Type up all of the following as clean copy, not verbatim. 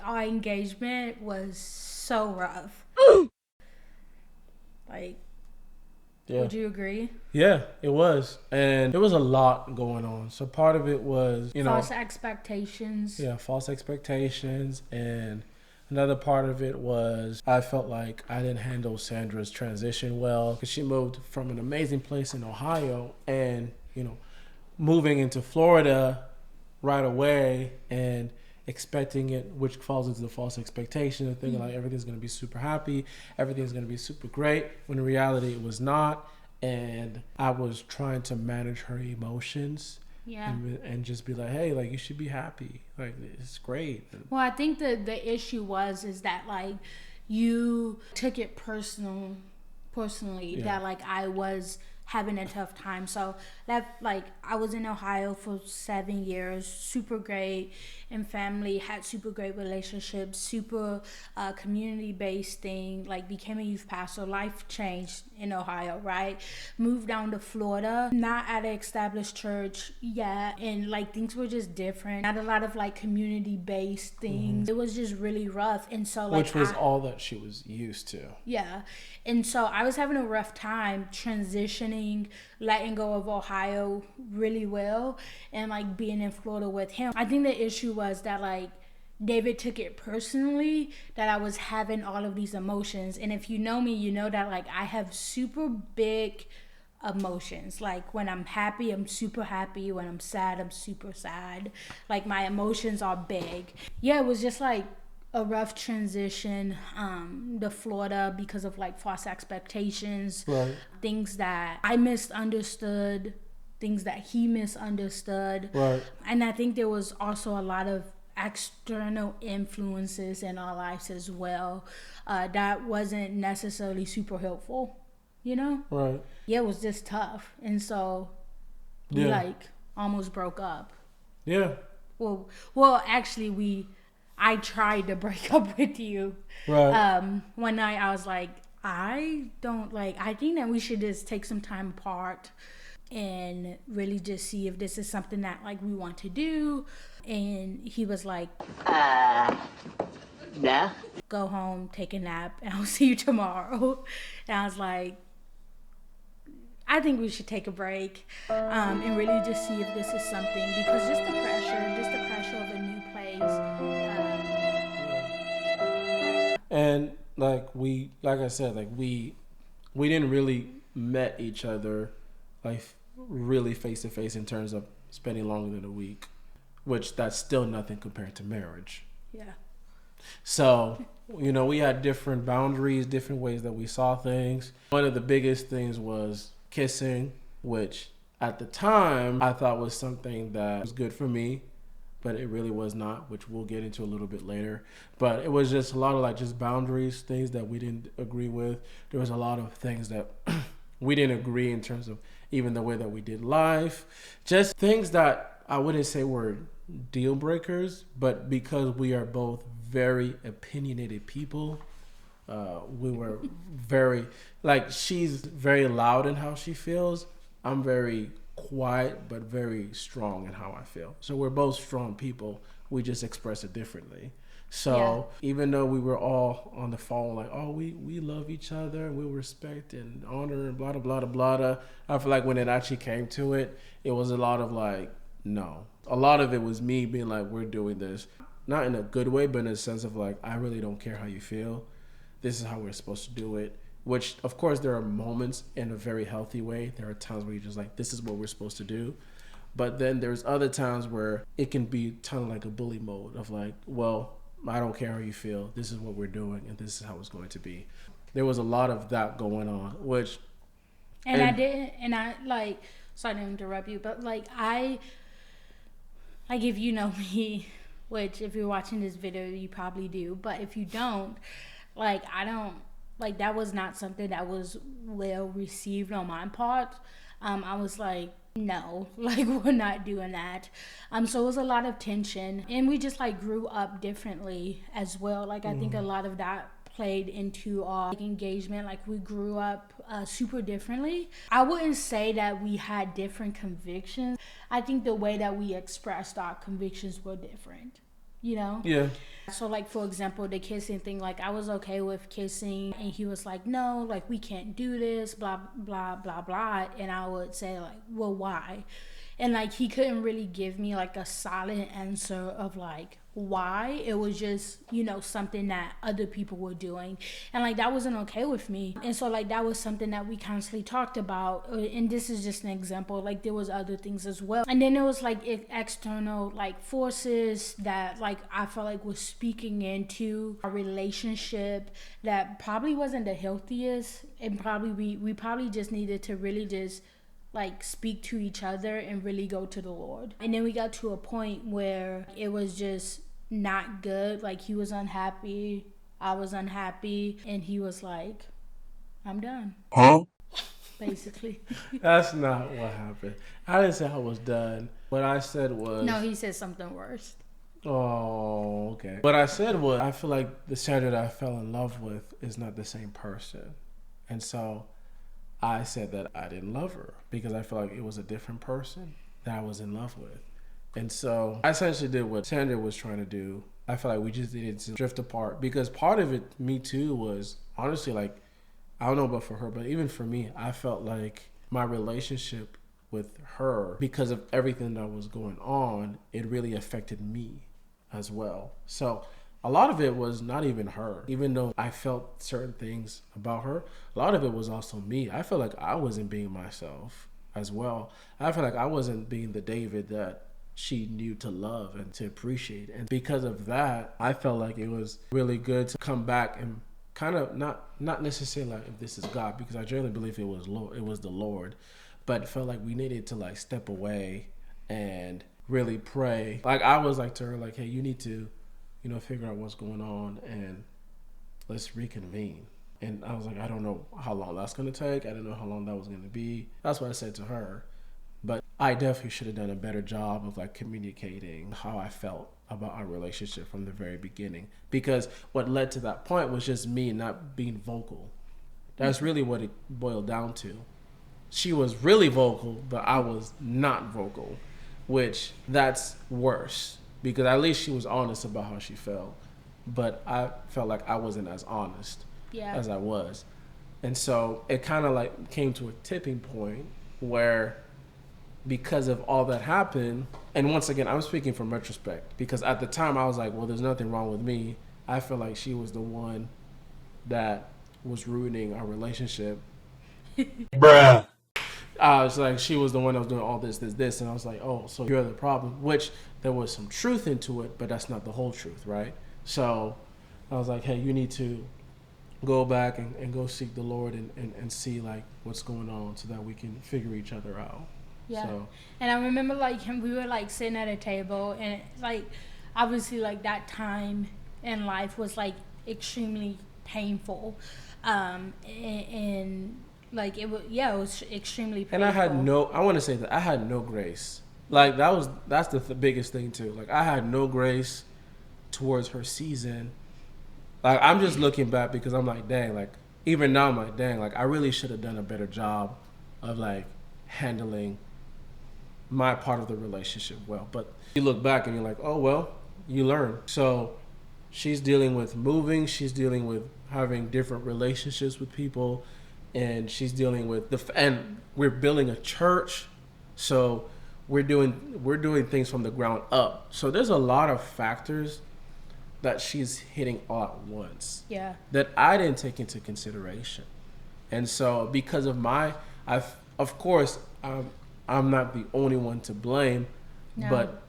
Our engagement was so rough. Like, Yeah. would you agree? Yeah, it was. And there was a lot going on. So part of it was, False expectations. yeah, false expectations. And another part of it was I felt like I didn't handle Sandra's transition well because she moved from an amazing place in Ohio and, moving into Florida right away and expecting it, which falls into the false expectation of thinking like everything's going to be super happy, everything's going to be super great, when in reality it was not. And I was trying to manage her emotions. Yeah. And just be like, hey, like, you should be happy, like, it's great. Well, I think the issue is that like you took it personally Yeah. that like I was having a tough time. So that like I was in Ohio for 7 years, super great, and family, had super great relationships, super community based thing. Like became a youth pastor, life changed in Ohio, right? Moved down to Florida, not at an established church yet, and like things were just different. Not a lot of like community based things. It was just really rough, and so like Which was all that she was used to. yeah. And so I was having a rough time transitioning, letting go of Ohio really well, and like being in Florida with him. I think the issue was that like David took it personally that I was having all of these emotions. And if you know me, you know that like I have super big emotions. Like when I'm happy, I'm super happy. When I'm sad, I'm super sad. Like my emotions are big. Yeah, it was just like a rough transition to Florida because of like false expectations, Right. things that I misunderstood, things that he misunderstood. Right. And I think there was also a lot of external influences in our lives as well that wasn't necessarily super helpful, you know? Right. Yeah, it was just tough. And so we Yeah. like almost broke up. Yeah. Well, actually, I tried to break up with you. Right. One night I was like, I think that we should just take some time apart and really just see if this is something that like we want to do. And he was like, No. go home, take a nap, and I'll see you tomorrow. And I was like, I think we should take a break and really just see if this is something, because just the pressure of a new place. And like I said, like we didn't really met each other like really face to face in terms of spending longer than a week, which that's still nothing compared to marriage. Yeah. So, we had different boundaries, different ways that we saw things. One of the biggest things was kissing, which at the time I thought was something that was good for me, but it really was not, which we'll get into a little bit later. But it was just a lot of like just boundaries, things that we didn't agree with. There was a lot of things that we didn't agree in terms of even the way that we did life. Just things that I wouldn't say were deal breakers, but because we are both very opinionated people, we were very, like, she's very loud in how she feels. I'm very quiet but very strong in how I feel. So we're both strong people. We just express it differently. So even though we were all on the phone like, oh, we love each other, we respect and honor and blah, blah, blah, blah, blah, I feel like when it actually came to it, it was a lot of like, no. A lot of it was me being like, we're doing this. Not in a good way, but in a sense of like, I really don't care how you feel. This is how we're supposed to do it. Which, of course, there are moments in a very healthy way. There are times where you're just like, this is what we're supposed to do. But then there's other times where it can be kind of like a bully mode of like, well, I don't care how you feel. This is what we're doing, and this is how it's going to be. There was a lot of that going on, which... Sorry to interrupt you, but like if you know me, which if you're watching this video, you probably do. But if you don't, like, I don't... Like, that was not something that was well received on my part. I was like, no, like, we're not doing that. So it was a lot of tension. And we just, like, grew up differently as well. Like, I think a lot of that played into our like, engagement. Like, we grew up super differently. I wouldn't say that we had different convictions. I think the way that we expressed our convictions were different. you know? Yeah. So, like, for example, the kissing thing, like, I was okay with kissing, and he was like, no, like, we can't do this, blah, blah, blah, blah. And I would say, like, well, why? And, like, he couldn't really give me, like, a solid answer of, like, why. It was just, you know, something that other people were doing. And, like, that wasn't okay with me. And so, like, that was something that we constantly talked about. And this is just an example. Like, there was other things as well. And then there was, like, external, like, forces that, like, I felt like was speaking into a relationship that probably wasn't the healthiest. And probably we probably just needed to really just like speak to each other and really go to the Lord. And then we got to a point where it was just not good. Like, he was unhappy, I was unhappy, and he was like, I'm done. Huh? Basically. That's not what happened. I didn't say I was done. What I said was... No, he said something worse. Oh, okay. What I said was, I feel like the Sandra that I fell in love with is not the same person. And so I said that I didn't love her because I felt like it was a different person that I was in love with. And so I essentially did what Sandra was trying to do. I felt like we just needed to drift apart because part of it, me too, was honestly like, I don't know about for her, but even for me, I felt like my relationship with her, because of everything that was going on, it really affected me as well. So a lot of it was not even her. Even though I felt certain things about her, a lot of it was also me. I felt like I wasn't being myself as well. I felt like I wasn't being the David that she knew to love and to appreciate. And because of that, I felt like it was really good to come back and kind of not necessarily like if this is God, because I generally believe it was the Lord, but it felt like we needed to like step away and really pray. Like I was like to her, like, hey, you need to, you know, figure out what's going on and let's reconvene. And I was like, I don't know how long that's going to take. I didn't know how long that was going to be. That's what I said to her. But I definitely should have done a better job of like communicating how I felt about our relationship from the very beginning. Because what led to that point was just me not being vocal. That's really what it boiled down to. She was really vocal, but I was not vocal, which that's worse. Because at least she was honest about how she felt. But I felt like I wasn't as honest as I was. And so it kind of like came to a tipping point where, because of all that happened, and once again, I'm speaking from retrospect, because at the time I was like, well, there's nothing wrong with me. I feel like she was the one that was ruining our relationship. Bruh. I was like, she was the one that was doing all this, and I was like, oh, so you're the problem, which there was some truth into it, but that's not the whole truth, right? So I was like, hey, you need to go back and go seek the Lord and see like what's going on so that we can figure each other out. Yeah. So. And I remember like we were like sitting at a table, and like obviously like that time in life was like extremely painful. And like it was extremely painful. And I want to say that I had no grace. Like that's the biggest thing too. Like I had no grace towards her season. Like I'm just looking back because I'm like, dang, like even now I'm like, dang, like I really should have done a better job of like handling my part of the relationship well. But you look back and you're like, oh well, you learn. So she's dealing with moving, she's dealing with having different relationships with people, and she's dealing with and we're building a church, so we're doing things from the ground up. So there's a lot of factors that she's hitting all at once. Yeah. That I didn't take into consideration. And so because of of course, I'm not the only one to blame, no. But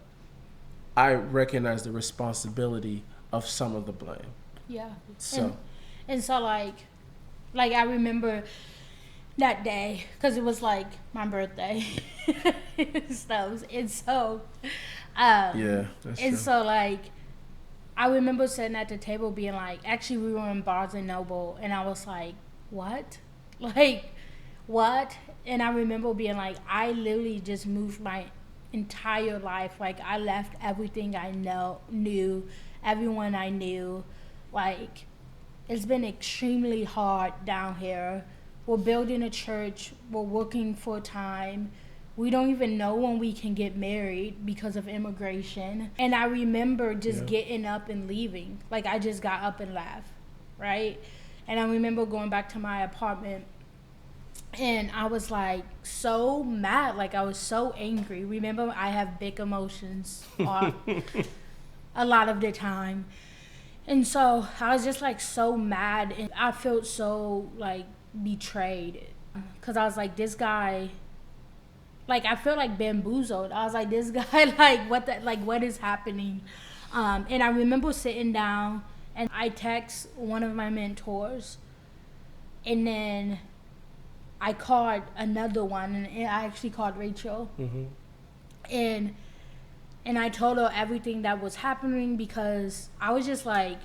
I recognize the responsibility of some of the blame. Yeah. So. And so like I remember that day because it was like my birthday. And so, yeah, that's and true. so like, I remember sitting at the table being like, actually we were in Barnes and Noble, and I was like, what? Like, what? And I remember being like, I literally just moved my entire life. Like, I left everything I knew, everyone I knew. Like, it's been extremely hard down here. We're building a church. We're working full time. we don't even know when we can get married because of immigration. And I remember just getting up and leaving. Like, I just got up and left, right? And I remember going back to my apartment, and I was like so mad. Like, I was so angry. Remember, I have big emotions a lot of the time. And so I was just like so mad, and I felt so like betrayed, because I was like, this guy, like, I feel like bamboozled. I was like, this guy, what is happening? And I remember sitting down, and I text one of my mentors, and then I called another one, and I actually called Rachel. Mm-hmm. And I told her everything that was happening, because I was just like,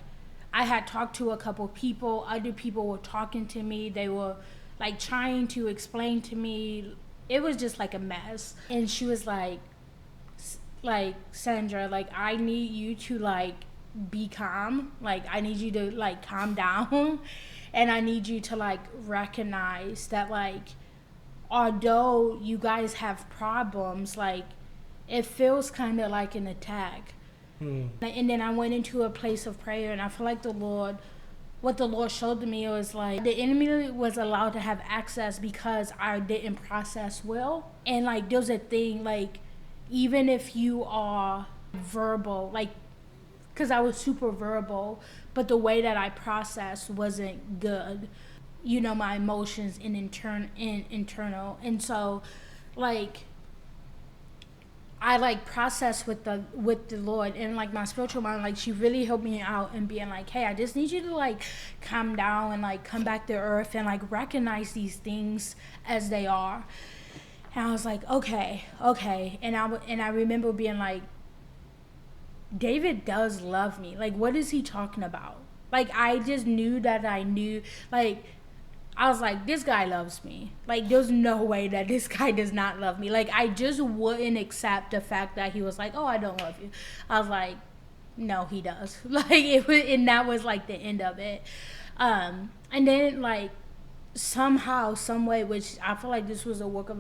I had talked to a couple people. Other people were talking to me. They were like trying to explain to me. It was just like a mess. And she was like, Sandra, like, I need you to like be calm. Like, I need you to like calm down. And I need you to like recognize that, like, although you guys have problems, like, it feels kind of like an attack. And then I went into a place of prayer, and I feel like what the Lord showed to me was like, the enemy was allowed to have access because I didn't process well. And like, there's a thing, like, even if you are verbal, like, because I was super verbal, but the way that I processed wasn't good. You know, my emotions and internal. And so, like, I like processed with the Lord, and like my spiritual mom, like, she really helped me out and being like, hey, I just need you to like calm down and like come back to earth and like recognize these things as they are. And I was like, okay. And I remember being like, David does love me. Like, what is he talking about? Like, I just knew that I knew, like, I was like, this guy loves me. Like, there's no way that this guy does not love me. Like, I just wouldn't accept the fact that he was like, oh, I don't love you. I was like, no, he does. Like, and that was like the end of it. And then like, somehow, some way, which I feel like this was a work of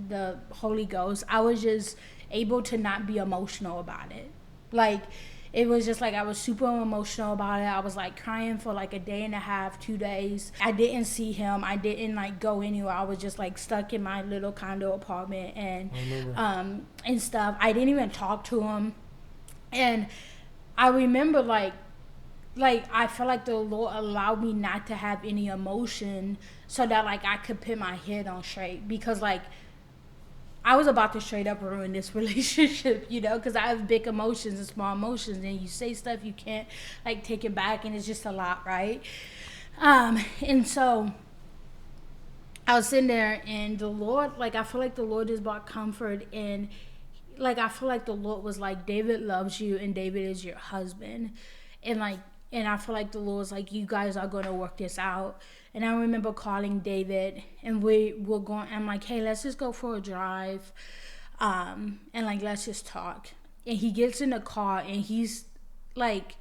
the Holy Ghost, I was just able to not be emotional about it. Like, it was just like, I was super emotional about it. I was like crying for like a day and a half, 2 days. I didn't see him. I didn't like go anywhere. I was just like stuck in my little condo apartment and stuff. I didn't even talk to him. And I remember like I felt like the Lord allowed me not to have any emotion so that like I could put my head on straight, because like I was about to straight up ruin this relationship, you know, because I have big emotions and small emotions, and you say stuff you can't like take it back, and it's just a lot, right? And so I was sitting there, and the Lord, like, I feel like the Lord just brought comfort, and like I feel like the Lord was like, David loves you, and David is your husband, and like, and I feel like the Lord's like, you guys are going to work this out. And I remember calling David, and we were going, I'm like, hey, let's just go for a drive. And like, let's just talk. And he gets in the car, and he's like,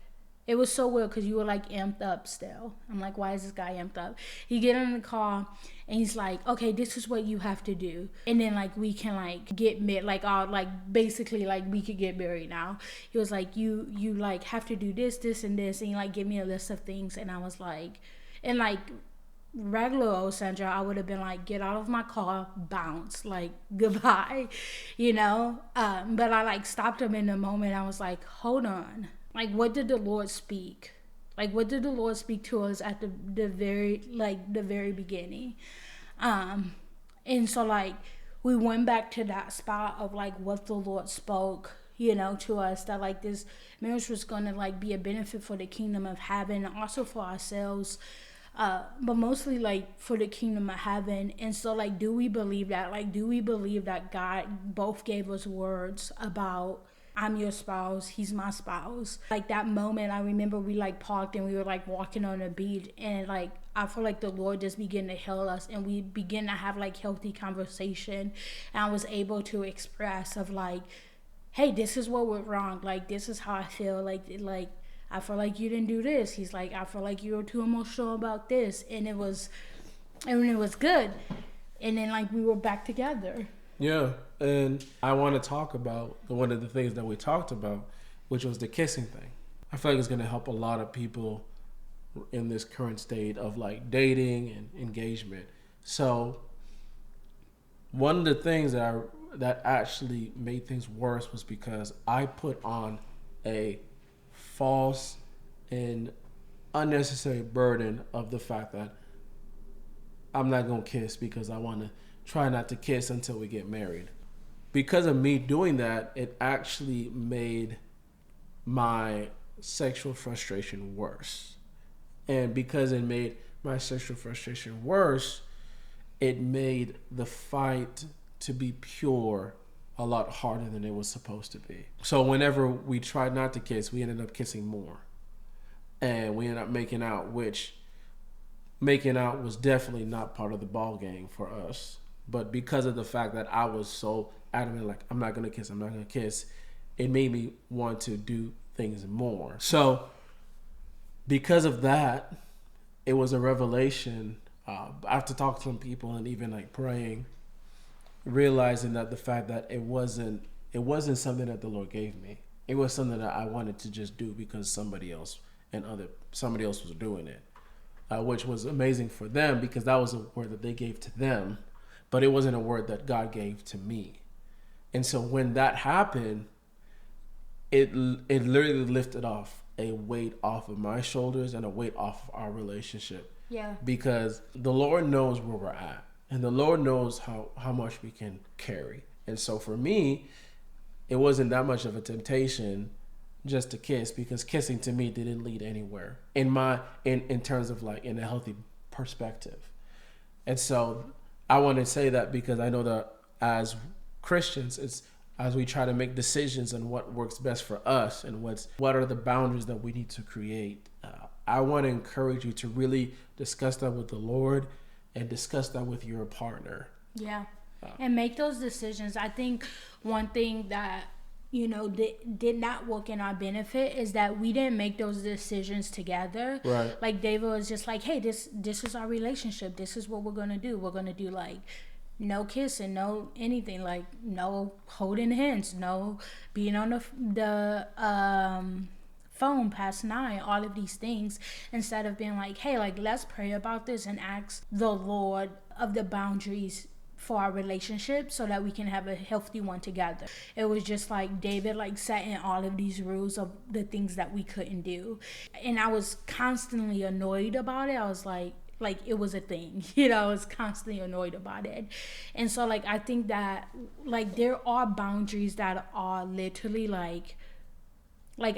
it was so weird because you were like amped up still. I'm like, why is this guy amped up? He get in the car, and he's like, okay, this is what you have to do. And then like, we can like get married, like, basically like we could get married now. He was like, you like have to do this, and this. And he like give me a list of things. And I was like, and like, regular old Sandra, I would have been like, get out of my car, bounce, like, goodbye, you know? But I like stopped him in the moment. I was like, hold on. Like, what did the Lord speak? Like, what did the Lord speak to us at the very beginning? And so like, we went back to that spot of like what the Lord spoke, you know, to us, that like this marriage was going to like be a benefit for the kingdom of heaven, and also for ourselves. But mostly like for the kingdom of heaven. And so like, do we believe that? Like, do we believe that God both gave us words about, I'm your spouse, he's my spouse? Like, that moment, I remember we like parked, and we were like walking on the beach, and like, I feel like the Lord just began to heal us, and we begin to have like healthy conversation. And I was able to express of like, hey, this is what went wrong. Like, this is how I feel. Like I feel like you didn't do this. He's like, I feel like you were too emotional about this. And it was good. And then like, we were back together. Yeah. And I want to talk about one of the things that we talked about, which was the kissing thing. I feel like it's going to help a lot of people in this current state of like dating and engagement. So one of the things that actually made things worse was because I put on a false and unnecessary burden of the fact that I'm not going to kiss because I want to try not to kiss until we get married. Because of me doing that, it actually made my sexual frustration worse. And because it made my sexual frustration worse, it made the fight to be pure a lot harder than it was supposed to be. So whenever we tried not to kiss, we ended up kissing more. And we ended up making out, which making out was definitely not part of the ball game for us. But because of the fact that I was so adamant, like, I'm not going to kiss, it made me want to do things more. So because of that, it was a revelation. After talking to some people and even like praying, realizing that the fact that it wasn't something that the Lord gave me. It was something that I wanted to just do because somebody else was doing it, which was amazing for them because that was a word that they gave to them, but it wasn't a word that God gave to me. And so when that happened, it literally lifted off a weight off of my shoulders and a weight off of our relationship. Yeah. Because the Lord knows where we're at. And the Lord knows how much we can carry. And so for me, it wasn't that much of a temptation just to kiss, because kissing to me didn't lead anywhere in terms of like in a healthy perspective. And so I want to say that because I know that as Christians, it's as we try to make decisions on what works best for us and what are the boundaries that we need to create. I want to encourage you to really discuss that with the Lord and discuss that with your partner. Yeah. And make those decisions. I think one thing that, did not work in our benefit is that we didn't make those decisions together. Right. Like David was just like, hey, this is our relationship. This is what we're going to do. We're going to do like no kissing, no anything, like no holding hands, no being on the phone past 9, all of these things, instead of being like, hey, like let's pray about this and ask the Lord of the boundaries for our relationship so that we can have a healthy one together. It was just like David like setting all of these rules of the things that we couldn't do, and I was constantly annoyed about it. I was like it was a thing, I was constantly annoyed about it. And so like I think that like there are boundaries that are literally like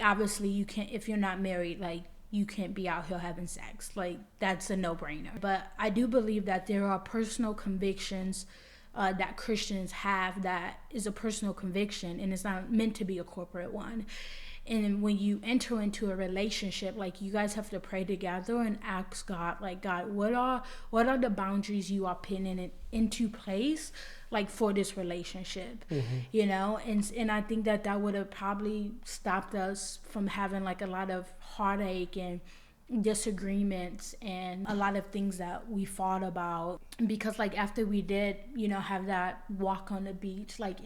obviously you can't, if you're not married, like you can't be out here having sex. Like that's a no-brainer. But I do believe that there are personal convictions that Christians have that is a personal conviction, and it's not meant to be a corporate one. And when you enter into a relationship, like you guys have to pray together and ask God, like, God, what are the boundaries you are putting into place, like for this relationship, And I think that would have probably stopped us from having like a lot of heartache and disagreements and a lot of things that we fought about, because like after we did, have that walk on the beach, like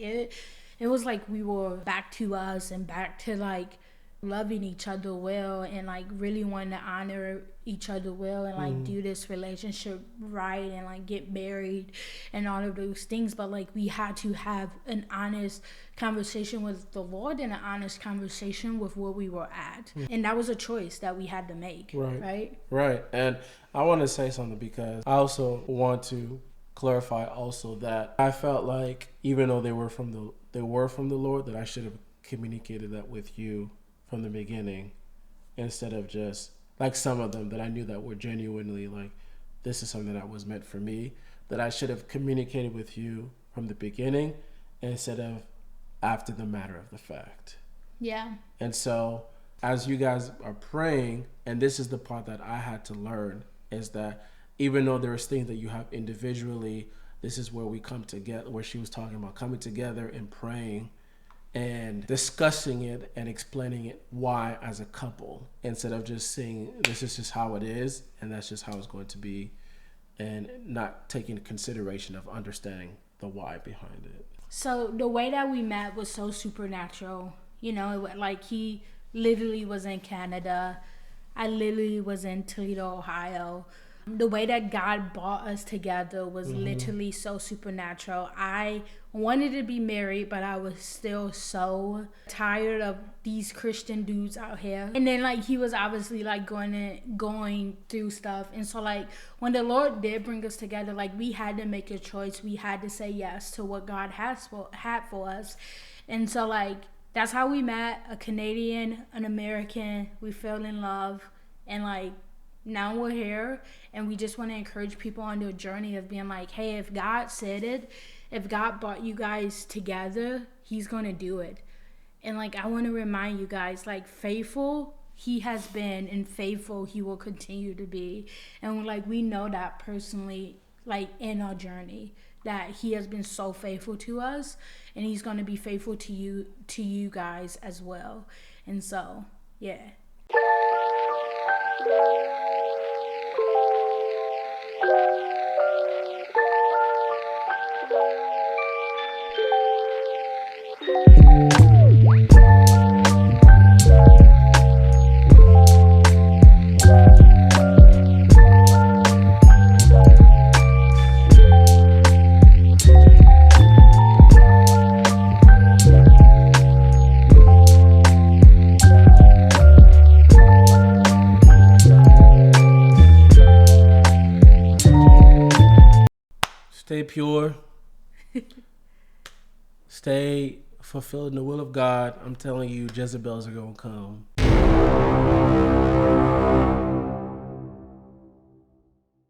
it was like we were back to us and back to like loving each other well and like really wanting to honor each other well and like do this relationship right and like get married and all of those things. But like we had to have an honest conversation with the Lord and an honest conversation with where we were at. And that was a choice that we had to make. Right. And I want to say something because I also want to clarify also that I felt like even though they were from the Lord, that I should have communicated that with you from the beginning, instead of just like some of them that I knew that were genuinely like, this is something that was meant for me, that I should have communicated with you from the beginning instead of after the matter of the fact. Yeah. And so as you guys are praying, and this is the part that I had to learn, is that even though there's things that you have individually, this is where we come together, where she was talking about coming together and praying and discussing it and explaining it why as a couple, instead of just saying this is just how it is and that's just how it's going to be, and not taking consideration of understanding the why behind it. So the way that we met was so supernatural. Like he literally was in Canada. I literally was in Toledo, Ohio. The way that God brought us together was literally so supernatural. I wanted to be married, but I was still so tired of these Christian dudes out here. And then like he was obviously like going through stuff. And so like when the Lord did bring us together, like we had to make a choice. We had to say yes to what God had for us. And so like that's how we met, a Canadian, an American. We fell in love, and like now we're here, and we just want to encourage people on their journey of being like, hey, if God said it, if God brought you guys together, he's going to do it. And like I want to remind you guys, like faithful he has been, and faithful he will continue to be. And like we know that personally, like in our journey, that he has been so faithful to us, and he's going to be faithful to you guys as well. And so yeah. Stay pure. Stay fulfilling the will of God. I'm telling you, Jezebels are going to come.